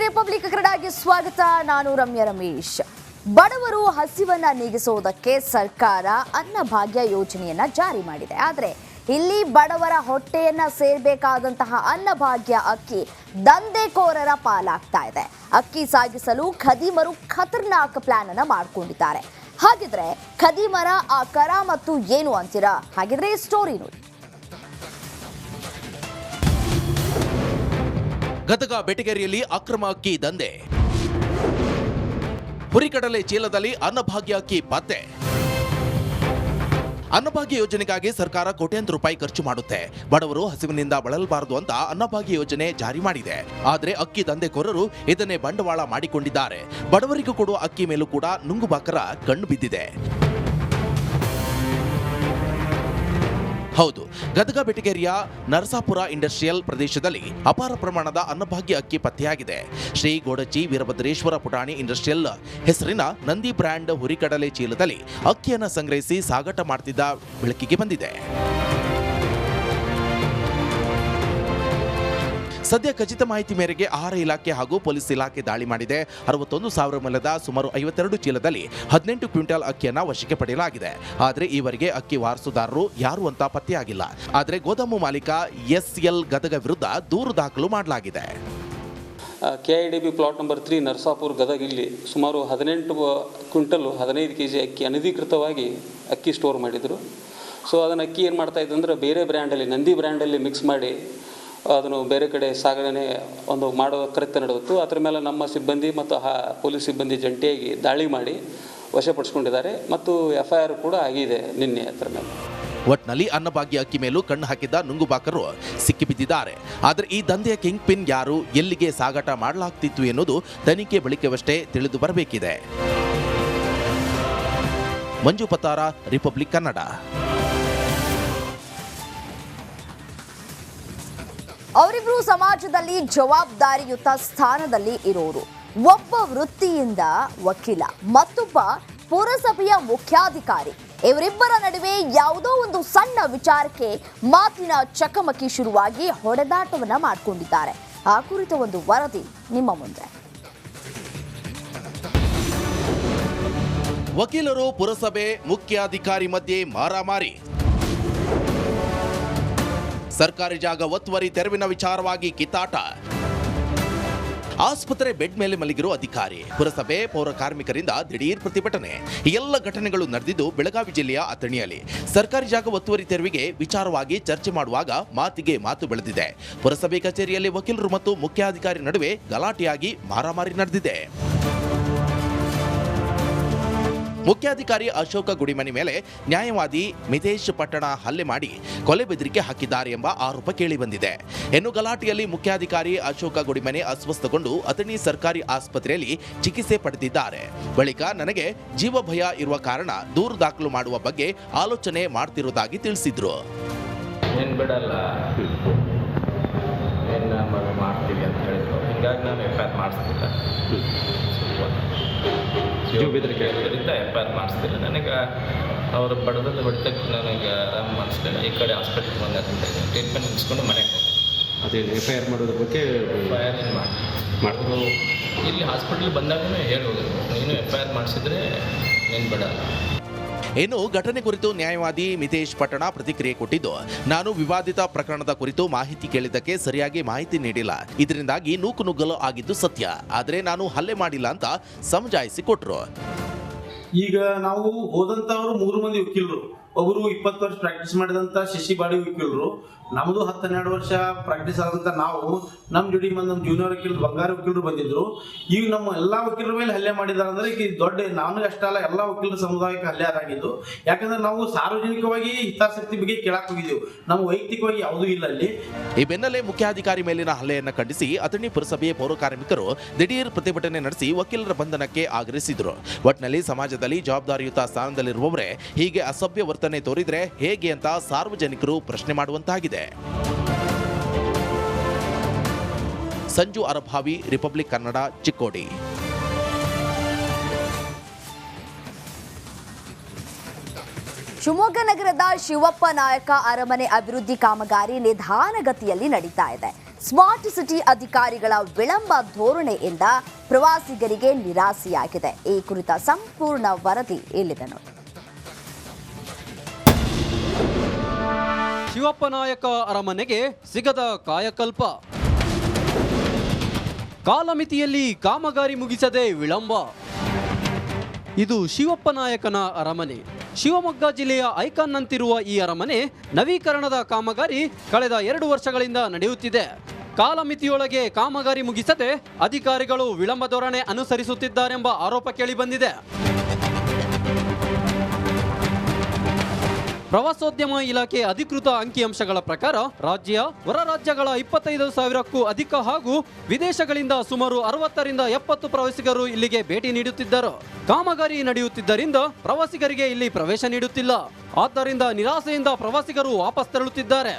Republic ಕನ್ನಡಕ್ಕೆ ಸ್ವಾಗತ. ನಾನು ರಮ್ಯಾ ರಮೇಶ್. ಬಡವರು ಹಸಿವನ್ನ ನೀಗಿಸುವುದಕ್ಕೆ ಸರ್ಕಾರ ಅನ್ನಭಾಗ್ಯ ಯೋಜನೆಯನ್ನ ಜಾರಿ ಮಾಡಿದೆ. ಆದರೆ ಇಲ್ಲಿ ಬಡವರ ಹೊಟ್ಟೆಯನ್ನ ಸೇರಬೇಕಾದಂತಹ ಅನ್ನಭಾಗ್ಯ ಅಕ್ಕಿ ದಂಧೆಕೋರರ ಪಾಲಾಗ್ತಾ ಇದೆ. ಅಕ್ಕಿ ಸಾಗಿಸಲು ಖದೀಮರು ಖತರ್ನಾಕ್ ಪ್ಲಾನ್ ಅನ್ನ ಮಾಡ್ಕೊಂಡಿದ್ದಾರೆ. ಹಾಗಿದ್ರೆ ಖದೀಮರ ಆ ಕರಾಮತ್ತು ಏನು ಅಂತೀರಾ? ಹಾಗಿದ್ರೆ ಸ್ಟೋರಿ ನೋಡಿ. ಗದಗ ಬೆಟಗೇರಿಯಲ್ಲಿ ಅಕ್ರಮ ಅಕ್ಕಿ ದಂಧೆ. ಹುರಿಕಡಲೆ ಚೀಲದಲ್ಲಿ ಅನ್ನಭಾಗ್ಯ ಅಕ್ಕಿ ಪತ್ತೆ. ಅನ್ನಭಾಗ್ಯ ಯೋಜನೆಗಾಗಿ ಸರ್ಕಾರ ಕೋಟ್ಯಾಂತರ ರೂಪಾಯಿ ಖರ್ಚು ಮಾಡುತ್ತೆ. ಬಡವರು ಹಸಿವಿನಿಂದ ಬಳಲಬಾರದು ಅಂತ ಅನ್ನಭಾಗ್ಯ ಯೋಜನೆ ಜಾರಿ ಮಾಡಿದೆ. ಆದರೆ ಅಕ್ಕಿ ದಂಧೆಕೋರರು ಇದನ್ನೇ ಬಂಡವಾಳ ಮಾಡಿಕೊಂಡಿದ್ದಾರೆ. ಬಡವರಿಗೂ ಕೊಡುವ ಅಕ್ಕಿ ಮೇಲೂ ಕೂಡ ನುಂಗುಬಾಕರ ಕಣ್ಣು ಬಿದ್ದಿದೆ. ಹೌದು, ಗದಗ ಬೆಟಗೇರಿಯ ನರಸಾಪುರ ಇಂಡಸ್ಟ್ರಿಯಲ್ ಪ್ರದೇಶದಲ್ಲಿ ಅಪಾರ ಪ್ರಮಾಣದ ಅನ್ನಭಾಗ್ಯ ಅಕ್ಕಿ ಪತ್ತೆಯಾಗಿದೆ. ಶ್ರೀ ಗೋಡಚಿ ವೀರಭದ್ರೇಶ್ವರ ಪುಟಾಣಿ ಇಂಡಸ್ಟ್ರಿಯಲ್ ಹೆಸರಿನ ನಂದಿ ಬ್ರ್ಯಾಂಡ್ ಹುರಿಕಡಲೆ ಚೀಲದಲ್ಲಿ ಅಕ್ಕಿಯನ್ನು ಸಂಗ್ರಹಿಸಿ ಸಾಗಾಟ ಮಾಡ್ತಿದ್ದ ಬೆಳಕಿಗೆ ಬಂದಿದೆ. ಸದ್ಯ ಖಚಿತ ಮಾಹಿತಿ ಮೇರೆಗೆ ಆಹಾರ ಇಲಾಖೆ ಹಾಗೂ ಪೊಲೀಸ್ ಇಲಾಖೆ ದಾಳಿ ಮಾಡಿದೆ. 61,000 ಮೌಲ್ಯದ ಸುಮಾರು 52 ಚೀಲದಲ್ಲಿ 18 ಕ್ವಿಂಟಲ್ ಅಕ್ಕಿಯನ್ನು ವಶಕ್ಕೆ ಪಡೆಯಲಾಗಿದೆ. ಆದರೆ ಈವರೆಗೆ ಅಕ್ಕಿ ವಾರಸುದಾರರು ಯಾರು ಅಂತ ಪತ್ತೆಯಾಗಿಲ್ಲ. ಆದರೆ ಗೋದಾಮು ಮಾಲೀಕ SL ಗದಗ ವಿರುದ್ಧ ದೂರು ದಾಖಲು ಮಾಡಲಾಗಿದೆ. KIDB plot number 3 Narasapura Gadag ಇಲ್ಲಿ ಸುಮಾರು 18 ಕ್ವಿಂಟಲ್ 15 kg ಅಕ್ಕಿ ಅನಧಿಕೃತವಾಗಿ ಅಕ್ಕಿ ಸ್ಟೋರ್ ಮಾಡಿದರು. ಸೊ ಅದನ್ನು ಅಕ್ಕಿ ಏನು ಮಾಡ್ತಾಯಿದ್ದು ಅಂದರೆ ಬೇರೆ ಬ್ರ್ಯಾಂಡಲ್ಲಿ ನಂದಿ ಬ್ರ್ಯಾಂಡಲ್ಲಿ ಮಿಕ್ಸ್ ಮಾಡಿ ಅದನ್ನು ಬೇರೆ ಕಡೆ ಸಾಗಣೆ ಮಾಡೋ ಕೃತ್ಯ ನಡೆದಿತ್ತು. ಅದರ ಮೇಲೆ ನಮ್ಮ ಸಿಬ್ಬಂದಿ ಮತ್ತು ಪೊಲೀಸ್ ಸಿಬ್ಬಂದಿ ಜಂಟಿಯಾಗಿ ದಾಳಿ ಮಾಡಿ ವಶಪಡಿಸಿಕೊಂಡಿದ್ದಾರೆ ಮತ್ತು FIR ಕೂಡ ಆಗಿದೆ ನಿನ್ನೆ ಅದರ ಮೇಲೆ. ಒಟ್ನಲ್ಲಿ ಅನ್ನಭಾಗ್ಯ ಅಕ್ಕಿ ಮೇಲೂ ಕಣ್ಣು ಹಾಕಿದ್ದ ನುಂಗುಬಾಕರು ಸಿಕ್ಕಿಬಿದ್ದಿದ್ದಾರೆ. ಆದರೆ ಈ ದಂಧೆಯ ಕಿಂಗ್ ಪಿನ್ ಯಾರು, ಎಲ್ಲಿಗೆ ಸಾಗಾಟ ಮಾಡಲಾಗ್ತಿತ್ತು ಎನ್ನುವುದು ತನಿಖೆ ಬಳಿಕವಷ್ಟೇ ತಿಳಿದು ಬರಬೇಕಿದೆ. ಮಂಜು ಪತ್ತಾರ, ರಿಪಬ್ಲಿಕ್ ಕನ್ನಡ. ಅವರಿಬ್ರು ಸಮಾಜದಲ್ಲಿ ಜವಾಬ್ದಾರಿಯುತ ಸ್ಥಾನದಲ್ಲಿ ಇರೋರು. ಒಬ್ಬ ವೃತ್ತಿಯಿಂದ ವಕೀಲ, ಮತ್ತೊಬ್ಬ ಪುರಸಭೆಯ ಮುಖ್ಯಾಧಿಕಾರಿ. ಇವರಿಬ್ಬರ ನಡುವೆ ಯಾವುದೋ ಒಂದು ಸಣ್ಣ ವಿಚಾರಕ್ಕೆ ಮಾತಿನ ಚಕಮಕಿ ಶುರುವಾಗಿ ಹೊಡೆದಾಟವನ್ನ ಮಾಡಿಕೊಂಡಿದ್ದಾರೆ. ಆ ಕುರಿತ ಒಂದು ವರದಿ ನಿಮ್ಮ ಮುಂದೆ. ವಕೀಲರು ಪುರಸಭೆ ಮುಖ್ಯಾಧಿಕಾರಿ ಮಧ್ಯೆ ಮಾರಾಮಾರಿ. ಸರ್ಕಾರಿ ಜಾಗ ಒತ್ತುವರಿ ತೆರವಿನ ವಿಚಾರವಾಗಿ ಕಿತ್ತಾಟ. ಆಸ್ಪತ್ರೆ ಬೆಡ್ ಮೇಲೆ ಮಲಗಿರುವ ಅಧಿಕಾರಿ, ಪುರಸಭೆ ಪೌರ ಕಾರ್ಮಿಕರಿಂದ ದಿಢೀರ್ ಪ್ರತಿಭಟನೆ. ಎಲ್ಲ ಘಟನೆಗಳು ನಡೆದಿದ್ದು ಬೆಳಗಾವಿ ಜಿಲ್ಲೆಯ ಅಥಣಿಯಲ್ಲಿ. ಸರ್ಕಾರಿ ಜಾಗ ಒತ್ತುವರಿ ತೆರವಿಗೆ ವಿಚಾರವಾಗಿ ಚರ್ಚೆ ಮಾಡುವಾಗ ಮಾತಿಗೆ ಮಾತು ಬೆಳೆದಿದೆ. ಪುರಸಭೆ ಕಚೇರಿಯಲ್ಲಿ ವಕೀಲರು ಮತ್ತು ಮುಖ್ಯಾಧಿಕಾರಿ ನಡುವೆ ಗಲಾಟೆಯಾಗಿ ಮಾರಾಮಾರಿ ನಡೆದಿದೆ. ಮುಖ್ಯಾಧಿಕಾರಿ ಅಶೋಕ ಗುಡಿಮನಿ ಮೇಲೆ ನ್ಯಾಯವಾದಿ ಮಿತೇಶ್ ಪಟ್ಟಣ ಹಲ್ಲೆ ಮಾಡಿ ಕೊಲೆ ಬೆದರಿಕೆ ಹಾಕಿದ್ದಾರೆ ಎಂಬ ಆರೋಪ ಕೇಳಿಬಂದಿದೆ. ಇನ್ನು ಗಲಾಟೆಯಲ್ಲಿ ಮುಖ್ಯಾಧಿಕಾರಿ ಅಶೋಕ ಗುಡಿಮನಿ ಅಸ್ವಸ್ಥಗೊಂಡು ಅಥಣಿ ಸರ್ಕಾರಿ ಆಸ್ಪತ್ರೆಯಲ್ಲಿ ಚಿಕಿತ್ಸೆ ಪಡೆದಿದ್ದಾರೆ. ಬಳಿಕ ನನಗೆ ಜೀವ ಭಯ ಇರುವ ಕಾರಣ ದೂರು ದಾಖಲು ಮಾಡುವ ಬಗ್ಗೆ ಆಲೋಚನೆ ಮಾಡ್ತಿರುವುದಾಗಿ ತಿಳಿಸಿದ್ರು. ಮಾಡ್ತೀವಿ ಅಂತ ಹೇಳಿದ್ರು. ಹಿಂಗಾಗಿ ನಾನು FIR ಮಾಡಿಸ್ತಿಲ್ಲ. ಜೀವ ಬೆದರಿಕೆ ಇದರಿಂದ FIR ಮಾಡಿಸ್ತಿಲ್ಲ. ನನಗೆ ಅವರು ಬಡದಲ್ಲಿ ಹೊಡಿತಕ್ಕೆ ನನಗೆ ಆರಾಮ ಮಾಡಿಸ್ಲಿಲ್ಲ. ಈ ಕಡೆ ಹಾಸ್ಪಿಟ್ಲಿಗೆ ಬಂದ ಟ್ರೀಟ್ಮೆಂಟ್ ಮುಗಿಸ್ಕೊಂಡು ಮನೆಗೆ ಹೋಗಿ ಅದೇ FIR ಮಾಡೋದ್ರ ಬಗ್ಗೆ FIR ಏನು ಮಾಡಿದ್ರು. ಇಲ್ಲಿ ಹಾಸ್ಪಿಟ್ಲಿಗೆ ಬಂದಾಗಲೂ ಹೇಳಿ ಹೋಗಿದ್ರು, ನೀನು FIR ಮಾಡಿಸಿದ್ರೆ ನೀನು ಬಿಡಲ್ಲ. ಇನ್ನು ಘಟನೆ ಕುರಿತು ನ್ಯಾಯವಾದಿ ಮಿತೇಶ್ ಪಟ್ಟಣ ಪ್ರತಿಕ್ರಿಯೆ ಕೊಟ್ಟಿದ್ದು, ನಾನು ವಿವಾದಿತ ಪ್ರಕರಣದ ಕುರಿತು ಮಾಹಿತಿ ಕೇಳಿದ್ದಕ್ಕೆ ಸರಿಯಾಗಿ ಮಾಹಿತಿ ನೀಡಿಲ್ಲ. ಇದರಿಂದಾಗಿ ನೂಕುನುಗ್ಗಲು ಆಗಿದ್ದು ಸತ್ಯ. ಆದರೆ ನಾನು ಹಲ್ಲೆ ಮಾಡಿಲ್ಲ ಅಂತ ಸಮಜಾಯಿಸಿ ಕೊಟ್ಟರು. ಈಗ ನಾವು ಹೋದಂಥವ್ರು 3 ಮಂದಿ ವಕೀಲರು, ಒಬ್ಬರು 20 ವರ್ಷ ಪ್ರಾಕ್ಟೀಸ್ ಮಾಡಿದಂಥ ಶಶಿ ಬಾಡಿ ವಕೀಲರು, ನಮ್ಮದು 10-12 ವರ್ಷ ಪ್ರಾಕ್ಟೀಸ್ ಆದಂಥ ನಾವು, ನಮ್ಮ ಜೋಡಿ ನಮ್ಮ ಜೂನಿಯರ್ ವಕೀಲರು ಬಂಗಾರ ವಕೀಲರು ಬಂದಿದ್ರು. ಈಗ ನಮ್ಮ ಎಲ್ಲ ವಕೀಲರ ಮೇಲೆ ಹಲ್ಲೆ ಮಾಡಿದ್ದಾರೆ ಅಂದರೆ ಈಗ ದೊಡ್ಡ ನನಗೆ ಅಷ್ಟಲ್ಲ, ಎಲ್ಲ ವಕೀಲರ ಸಮುದಾಯಕ್ಕೆ ಹಲ್ಲೆ ಆಗಿದ್ದು. ಯಾಕಂದ್ರೆ ನಾವು ಸಾರ್ವಜನಿಕವಾಗಿ ಹಿತಾಸಕ್ತಿ ಬಗ್ಗೆ ಕೇಳಕ್ಕೆ ಹೋಗಿದ್ದೆವು, ನಮ್ಮ ವೈಯಕ್ತಿಕವಾಗಿ ಯಾವುದೂ ಇಲ್ಲ ಅಲ್ಲಿ. ಈ ಬೆನ್ನಲ್ಲೇ ಮುಖ್ಯಾಧಿಕಾರಿ ಮೇಲಿನ ಹಲ್ಲೆಯನ್ನು ಖಂಡಿಸಿ ಅಥಣಿ ಪುರಸಭೆಯ ಪೌರ ಕಾರ್ಮಿಕರು ದಿಢೀರ್ ಪ್ರತಿಭಟನೆ ನಡೆಸಿ ವಕೀಲರ ಬಂಧನಕ್ಕೆ ಆಗ್ರಹಿಸಿದ್ರು. ಒಟ್ನಲ್ಲಿ ಸಮಾಜದಲ್ಲಿ ಜವಾಬ್ದಾರಿಯುತ ಸ್ಥಾನದಲ್ಲಿರುವವರೇ ಹೀಗೆ ಅಸಭ್ಯ ವರ್ತನೆ ತೋರಿದ್ರೆ ಹೇಗೆ ಅಂತ ಸಾರ್ವಜನಿಕರು ಪ್ರಶ್ನೆ ಮಾಡುವಂತಾಗಿದೆ. ಸಂಜು ಅರಭಾವಿ, ರಿಪಬ್ಲಿಕ್ ಕನ್ನಡ, ಚಿಕ್ಕೋಡಿ. ಶಿವಮೊಗ್ಗ ನಗರದ ಶಿವಪ್ಪ ನಾಯಕ ಅರಮನೆ ಅಭಿವೃದ್ಧಿ ಕಾಮಗಾರಿ ನಿಧಾನಗತಿಯಲ್ಲಿ ನಡೀತಾ ಇದೆ. ಸ್ಮಾರ್ಟ್ ಸಿಟಿ ಅಧಿಕಾರಿಗಳ ವಿಳಂಬ ಧೋರಣೆಯಿಂದ ಪ್ರವಾಸಿಗರಿಗೆ ನಿರಾಸೆಯಾಗಿದೆ. ಈ ಕುರಿತ ಸಂಪೂರ್ಣ ವರದಿ ಇಲ್ಲಿದೆ ನೋಡಿ. ಶಿವಪ್ಪ ನಾಯಕ ಅರಮನೆಗೆ ಸಿಗದ ಕಾಯಕಲ್ಪ, ಕಾಲಮಿತಿಯಲ್ಲಿ ಕಾಮಗಾರಿ ಮುಗಿಸದೆ ವಿಳಂಬ. ಇದು ಶಿವಪ್ಪ ನಾಯಕನ ಅರಮನೆ. ಶಿವಮೊಗ್ಗ ಜಿಲ್ಲೆಯ ಐಕಾನ್ ನಂತಿರುವ ಈ ಅರಮನೆ ನವೀಕರಣದ ಕಾಮಗಾರಿ ಕಳೆದ 2 ವರ್ಷಗಳಿಂದ ನಡೆಯುತ್ತಿದೆ. ಕಾಲಮಿತಿಯೊಳಗೆ ಕಾಮಗಾರಿ ಮುಗಿಸದೆ ಅಧಿಕಾರಿಗಳು ವಿಳಂಬ ಧೋರಣೆ ಅನುಸರಿಸುತ್ತಿದ್ದಾರೆಂಬ ಆರೋಪ ಕೇಳಿಬಂದಿದೆ. ಪ್ರವಾಸೋದ್ಯಮ ಇಲಾಖೆ ಅಧಿಕೃತ ಅಂಕಿಅಂಶಗಳ ಪ್ರಕಾರ ರಾಜ್ಯ ಹೊರ ರಾಜ್ಯಗಳ 25,000ಕ್ಕೂ ಅಧಿಕ ಹಾಗೂ ವಿದೇಶಗಳಿಂದ ಸುಮಾರು 60ರಿಂದ 70 ಪ್ರವಾಸಿಗರು ಇಲ್ಲಿಗೆ ಭೇಟಿ ನೀಡುತ್ತಿದ್ದರು. ಕಾಮಗಾರಿ ನಡೆಯುತ್ತಿದ್ದರಿಂದ ಪ್ರವಾಸಿಗರಿಗೆ ಇಲ್ಲಿ ಪ್ರವೇಶ ನೀಡುತ್ತಿಲ್ಲ. ಆದ್ದರಿಂದ ನಿರಾಸೆಯಿಂದ ಪ್ರವಾಸಿಗರು ವಾಪಸ್ ತೆರಳುತ್ತಿದ್ದಾರೆ.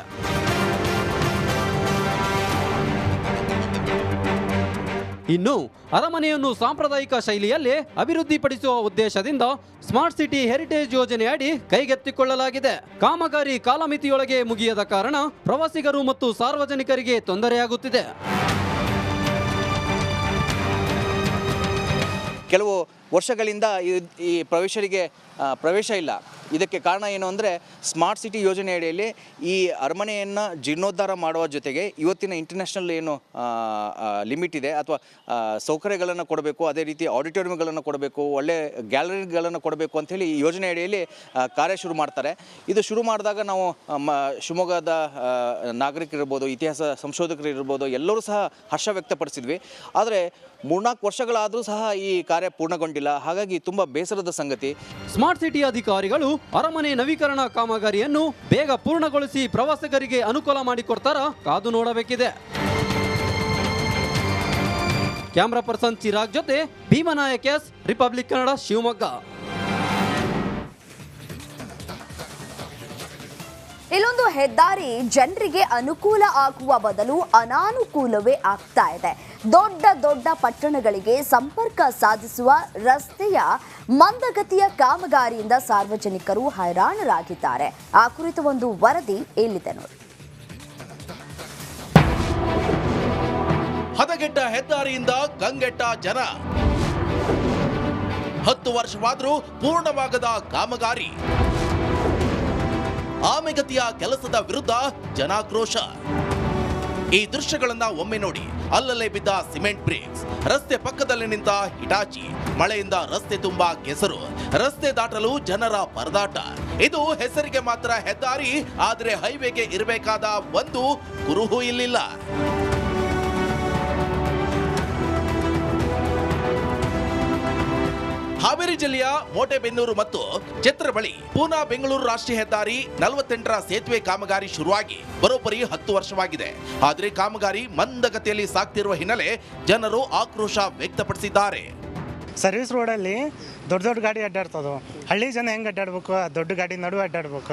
ಇನ್ನು ಅರಮನೆಯನ್ನು ಸಾಂಪ್ರದಾಯಿಕ ಶೈಲಿಯಲ್ಲಿ ಅಭಿವೃದ್ಧಿಪಡಿಸುವ ಉದ್ದೇಶದಿಂದ ಸ್ಮಾರ್ಟ್ ಸಿಟಿ ಹೆರಿಟೇಜ್ ಯೋಜನೆಯಡಿ ಕೈಗೆತ್ತಿಕೊಳ್ಳಲಾಗಿದೆ. ಕಾಮಗಾರಿ ಕಾಲಮಿತಿಯೊಳಗೆ ಮುಗಿಯದ ಕಾರಣ ಪ್ರವಾಸಿಗರು ಮತ್ತು ಸಾರ್ವಜನಿಕರಿಗೆ ತೊಂದರೆಯಾಗುತ್ತಿದೆ. ಕೆಲವು ವರ್ಷಗಳಿಂದ ಈ ಪ್ರವೇಶರಿಗೆ ಪ್ರವೇಶ ಇಲ್ಲ. ಇದಕ್ಕೆ ಕಾರಣ ಏನು ಅಂದರೆ ಸ್ಮಾರ್ಟ್ ಸಿಟಿ ಯೋಜನೆ ಅಡಿಯಲ್ಲಿ ಈ ಅರಮನೆಯನ್ನು ಜೀರ್ಣೋದ್ಧಾರ ಮಾಡುವ ಜೊತೆಗೆ ಇವತ್ತಿನ ಇಂಟರ್ನ್ಯಾಷನಲ್ ಏನು ಲಿಮಿಟ್ ಇದೆ ಅಥವಾ ಸೌಕರ್ಯಗಳನ್ನು ಕೊಡಬೇಕು, ಅದೇ ರೀತಿ ಆಡಿಟೋರಿಯಂಗಳನ್ನು ಕೊಡಬೇಕು, ಒಳ್ಳೆ ಗ್ಯಾಲರಿಗಳನ್ನು ಕೊಡಬೇಕು ಅಂಥೇಳಿ ಈ ಯೋಜನೆ ಅಡಿಯಲ್ಲಿ ಕಾರ್ಯ ಶುರು ಮಾಡ್ತಾರೆ. ಇದು ಶುರು ಮಾಡಿದಾಗ ನಾವು ಶಿವಮೊಗ್ಗದ ನಾಗರಿಕರಿರ್ಬೋದು, ಇತಿಹಾಸ ಸಂಶೋಧಕರು ಇರ್ಬೋದು, ಎಲ್ಲರೂ ಸಹ ಹರ್ಷ ವ್ಯಕ್ತಪಡಿಸಿದ್ವಿ. ಆದರೆ 3-4 ವರ್ಷಗಳಾದರೂ ಸಹ ಈ ಕಾರ್ಯ ಪೂರ್ಣಗೊಂಡಿಲ್ಲ. ಹಾಗಾಗಿ ತುಂಬ ಬೇಸರದ ಸಂಗತಿ. ಸ್ಮಾರ್ಟ್ ಸಿಟಿ ಅಧಿಕಾರಿಗಳು ಅರಮನೆ ನವೀಕರಣ ಕಾಮಗಾರಿಯನ್ನು ಬೇಗ ಪೂರ್ಣಗೊಳಿಸಿ ಪ್ರವಾಸಿಗರಿಗೆ ಅನುಕೂಲ ಮಾಡಿಕೊಡ್ತಾರಾ ಕಾದು ನೋಡಬೇಕಿದೆ. ಕ್ಯಾಮ್ರಾ ಪರ್ಸನ್ ಚಿರಾಗ್ ಜೊತೆ ಭೀಮನಾಯಕ್ ಎಸ್, ರಿಪಬ್ಲಿಕ್ ಕನ್ನಡ, ಶಿವಮೊಗ್ಗ. ಇಲ್ಲೊಂದು ಹೆದ್ದಾರಿ ಜನರಿಗೆ ಅನುಕೂಲ ಆಗುವ ಬದಲು ಅನಾನುಕೂಲವೇ ಆಗ್ತಾ ಇದೆ. ದೊಡ್ಡ ದೊಡ್ಡ ಪಟ್ಟಣಗಳಿಗೆ ಸಂಪರ್ಕ ಸಾಧಿಸುವ ರಸ್ತೆಯ ಮಂದಗತಿಯ ಕಾಮಗಾರಿಯಿಂದ ಸಾರ್ವಜನಿಕರು ಹೈರಾಣರಾಗಿದ್ದಾರೆ. ಆ ಕುರಿತು ಒಂದು ವರದಿ ಇಲ್ಲಿದೆ ನೋಡಿ. ಹದಗೆಟ್ಟ ಹೆದ್ದಾರಿಯಿಂದ ಕಂಗೆಟ್ಟ ಜನ. 10 ವರ್ಷವಾದರೂ ಪೂರ್ಣವಾಗದ ಕಾಮಗಾರಿ. ಆಮೆಗತಿಯ ಕೆಲಸದ ವಿರುದ್ಧ ಜನಾಕ್ರೋಶ. ಈ ದೃಶ್ಯಗಳನ್ನ ಒಮ್ಮೆ ನೋಡಿ. ಅಲ್ಲಲ್ಲೇ ಬಿದ್ದ ಸಿಮೆಂಟ್ ಬ್ರೇಕ್ಸ್, ರಸ್ತೆ ಪಕ್ಕದಲ್ಲಿ ನಿಂತ ಹಿಟಾಚಿ, ಮಳೆಯಿಂದ ರಸ್ತೆ ತುಂಬಾ ಕೆಸರು, ರಸ್ತೆ ದಾಟಲು ಜನರ ಪರದಾಟ. ಇದು ಹೆಸರಿಗೆ ಮಾತ್ರ ಹೆದ್ದಾರಿ, ಆದರೆ ಹೈವೇಗೆ ಇರಬೇಕಾದ ಒಂದು ಕುರುಹು ಇಲ್ಲಿಲ್ಲ. ಹಾವೇರಿ ಜಿಲ್ಲೆಯ ಮೋಟೆಬೆನ್ನೂರು ಮತ್ತು ಛತ್ರ ಬಳಿ ಪೂನಾ ಬೆಂಗಳೂರು ರಾಷ್ಟ್ರೀಯ ಹೆದ್ದಾರಿ 48ರ ಸೇತುವೆ ಕಾಮಗಾರಿ ಶುರುವಾಗಿ ಬರೋಬ್ಬರಿ 10 ವರ್ಷವಾಗಿದೆ. ಆದರೆ ಕಾಮಗಾರಿ ಮಂದಗತಿಯಲ್ಲಿ ಸಾಗ್ತಿರುವ ಹಿನ್ನೆಲೆ ಜನರು ಆಕ್ರೋಶ ವ್ಯಕ್ತಪಡಿಸಿದ್ದಾರೆ. ಸರ್ವಿಸ್ ರೋಡಲ್ಲಿ ದೊಡ್ಡ ಗಾಡಿ ಅಡ್ಡಾಡ್ತದೋ, ಹಳ್ಳಿ ಜನ ಹೆಂಗೆ ಅಡ್ಡಾಡ್ಬೇಕು? ದೊಡ್ಡ ಗಾಡಿ ನಡುವೆ ಅಡ್ಡಾಡ್ಬೇಕು.